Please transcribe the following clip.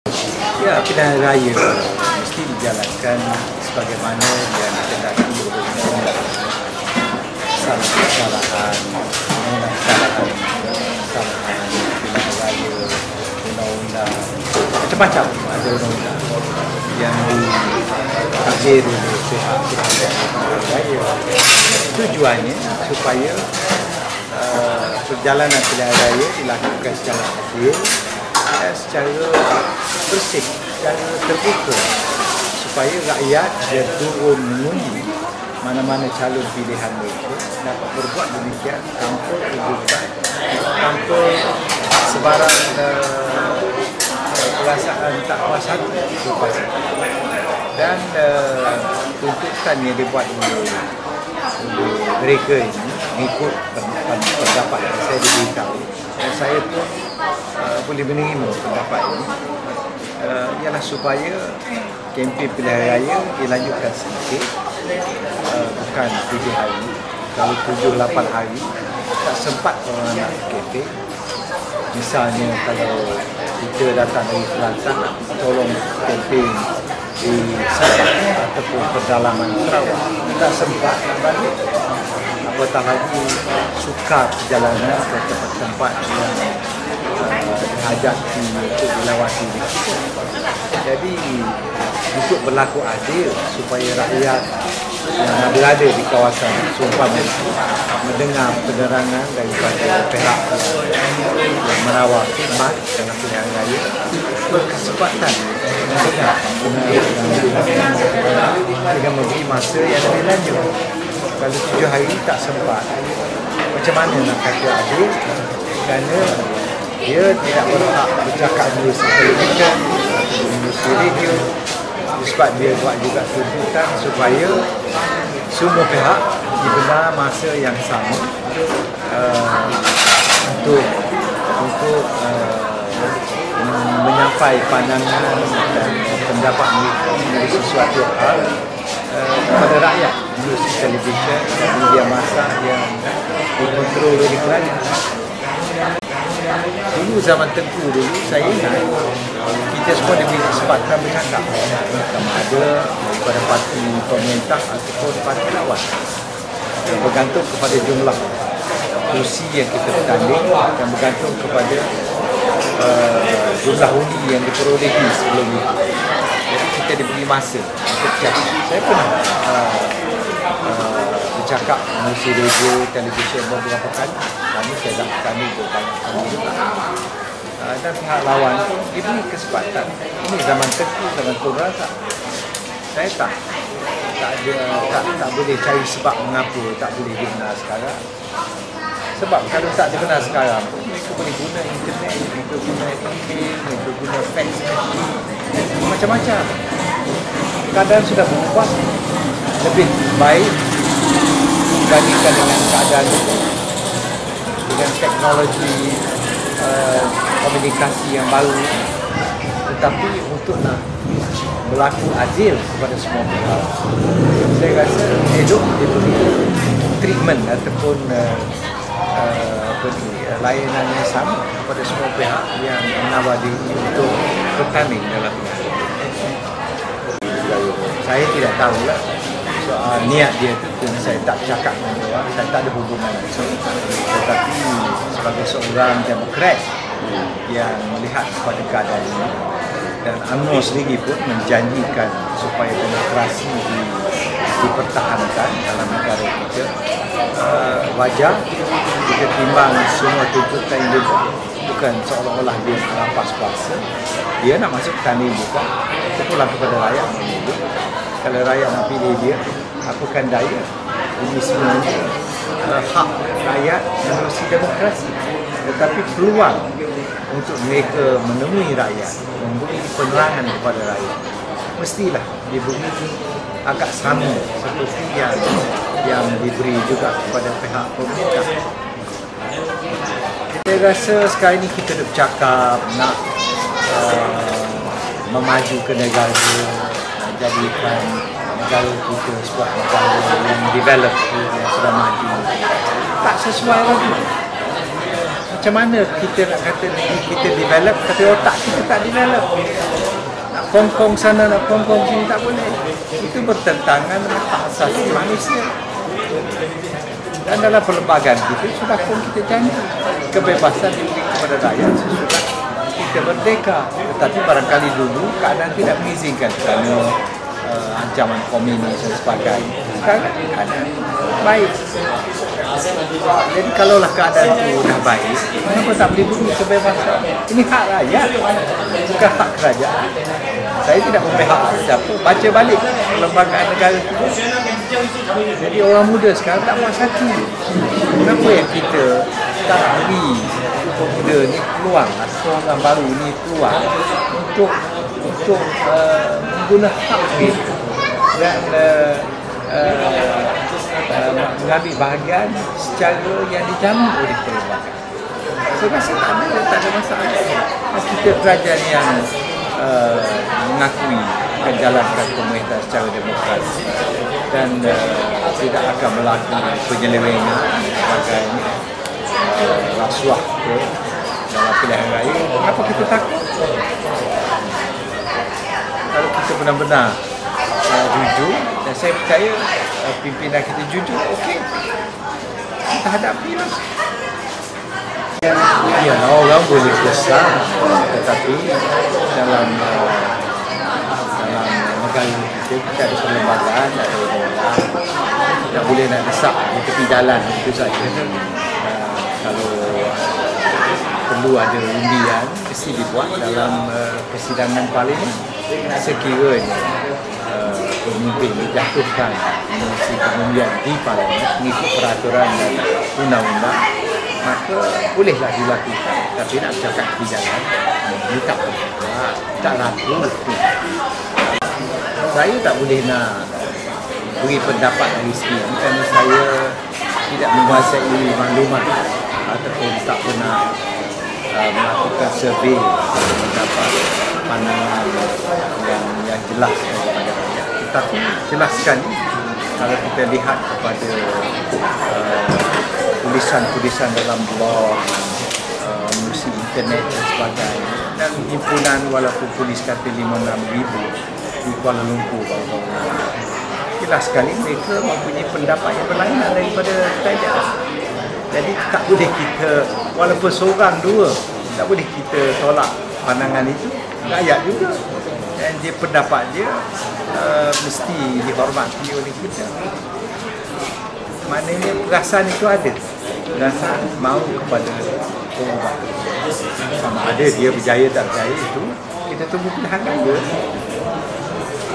Ya, pilihan raya mesti dijalankan sebagaimana yang dikendaki oleh kesalahan pilihan raya, undang-undang, macam-macam ada undang-undang yang ditakdir oleh pihak-pihak raya. Tujuannya supaya perjalanan pilihan raya dilakukan secara adil dan secara bersih, secara terbuka supaya rakyat dia turun mengundi mana-mana calon pilihan mereka dapat berbuat demikian tanpa kejutan, tanpa sebarang perasaan tak puas hati dan tuntutan yang dibuat oleh mereka ini mengikut pendapat yang saya diberitahu dan saya pun boleh menerima pendapat ini ialah supaya kempen pilihan raya dilanjutkan sedikit, bukan 7 hari. Kalau 7-8 hari tak sempat orang nak kempen. Misalnya kalau kita datang dari Kelantan, tolong kempen di Sabah ataupun pedalaman Sarawak, tak sempat nak balik. Apatah lagi sukar perjalanan ke tempat-tempat yang dihajati untuk dilawati. Jadi untuk berlaku adil supaya rakyat yang berada di kawasan Sumpah mendengar penerangan daripada pihak yang merawat khidmat dalam pilihan raya berkesempatan mendengar dengan memberi masa yang lebih lanjut. Kalau 7 hari tak sempat, macam mana nak kata adil? Kerana dia tidak berhak bercakap di televisen, di radio, sebab dia buat juga tuntutan supaya semua pihak diberi masa yang sama untuk menyampaikan pandangan dan pendapat mereka mengenai sesuatu hal kepada rakyat melalui televisyen dan media masa yang dikontrol oleh kerajaan. Dulu zaman Tengku dulu saya ingat kita semua diberi kesempatan bercakap, sama ada daripada parti pemerintah ataupun parti lawan, bergantung kepada jumlah kursi yang kita bertanding dan bergantung kepada jumlah undi yang diperolehi sebelum itu. Jadi kita diberi masa untuk bercakap. Saya pernah bercakap melalui radio, televisyen beberapa kali. Kami saya dah bertanding banyak kali juga. Dan pihak lawan pun diberi kesempatan. Ini zaman Tengku, zaman Tun Razak. Saya tak boleh cari sebab mengapa tak boleh dikenal sekarang. Sebab kalau tak dikenal sekarang pun mereka boleh guna internet, mereka guna email, mereka guna fax machine, macam-macam. Keadaan sudah berubah lebih baik dibandingkan dengan keadaan itu. Dengan teknologi komunikasi yang baru, tetapi untuk nak berlaku adil kepada semua pihak, saya rasa elok diberi treatment ataupun layanan yang sama kepada semua pihak yang menawar diri untuk bertanding dalam pilihan. Saya tidak tahulah soal niat dia itu, kerana saya tak cakap dengan dia, saya tak ada hubungan langsung. Tetapi sebagai seorang Demokrat yang melihat kepada keadaan ini, dan UMNO sendiri pun menjanjikan supaya demokrasi dipertahankan dalam negara kita, wajar kita timbang semua tuntutan yang dia buat. Bukan seolah-olah dia merampas kuasa, dia nak masuk tanding juga, itu pulang kepada rakyat memilih. Kalau rakyat nak pilih dia, apakan daya. Ini sebenarnya hak rakyat menerusi demokrasi, tetapi peluang untuk mereka menemui rakyat, memberi penerangan kepada rakyat, mestilah diberi agak sama seperti yang diberi juga kepada pihak pemerintah. Saya rasa sekarang ini kita dah bercakap nak memajukan negara, jadikan negara kita sebuah negara yang develop, yang sudah maju. Tak sesuai lagi. macam mana kita nak kata negeri kita develop tapi otak kita tak develop. Nak kongkong sana, nak kongkong sini tak boleh. Itu bertentangan dengan hak asasi manusia. Dan dalam perlembagaan kita sudah pun kita janji kebebasan diberi kepada rakyat sesudah kita merdeka. Tetapi barangkali dulu keadaan tidak mengizinkan kerana ancaman komunis dan sebagainya. Sekarang keadaan baik. Jadi kalaulah keadaan itu dah baik, kenapa tak boleh beri kebebasan? Ini hak rakyat, bukan hak kerajaan. Saya tidak memihak siapa. Baca balik perlembagaan negara kita. Jadi orang muda sekarang tak puas hati. Kenapa yang kita tak beri pemuda ni peluang, atau orang baru ni peluang untuk mengguna hak itu dan mengambil bahagian secara yang dijamin oleh perlembagaan. Saya rasa tak ada masalah. Kita kerajaan yang mengakui akan jalankan pemerintahan secara demokrasi dan tidak akan melakukan penyelewengan sebagai rasuah ke dalam pilihan raya. Kenapa kita takut? Kalau kita benar-benar jujur, dan saya percaya pimpinan kita jujur, okey, kita hadapilah. Ya, orang boleh besar, tetapi dalam negara kita ada perlembagaan, ada orang tak boleh nak desak di tepi jalan itu saja. Kalau perlu ada undian, mesti dibuat dalam persidangan parlimen. Sekiranya pemimpin dijatuhkan mengisi pengundian di parlimen mengikut peraturan dan undang-undang, maka bolehlah dilakukan. Tapi nak cakap di jalan, ini tak laku. Saya tak boleh nak beri pendapat dari sini kerana saya tidak menguasai maklumat ataupun tak pernah melakukan survey untuk mendapat pandangan yang jelas daripada rakyat. Tetapi jelas sekali kalau kita lihat kepada tulisan-tulisan dalam blog, melalui internet dan sebagainya, dan himpunan walaupun tulis kata 5-6,000 di Kuala Lumpur, jelas sekali mereka mempunyai pendapat yang berlainan daripada kerajaan. Jadi tak boleh kita, walaupun seorang dua, tak boleh kita tolak pandangan itu. Rakyat juga, dan dia pendapat dia mesti dihormati oleh kita. Maknanya perasaan itu ada, perasaan mahu kepada perubahan. Sama ada dia berjaya tak berjaya, itu kita tunggu pilihan raya.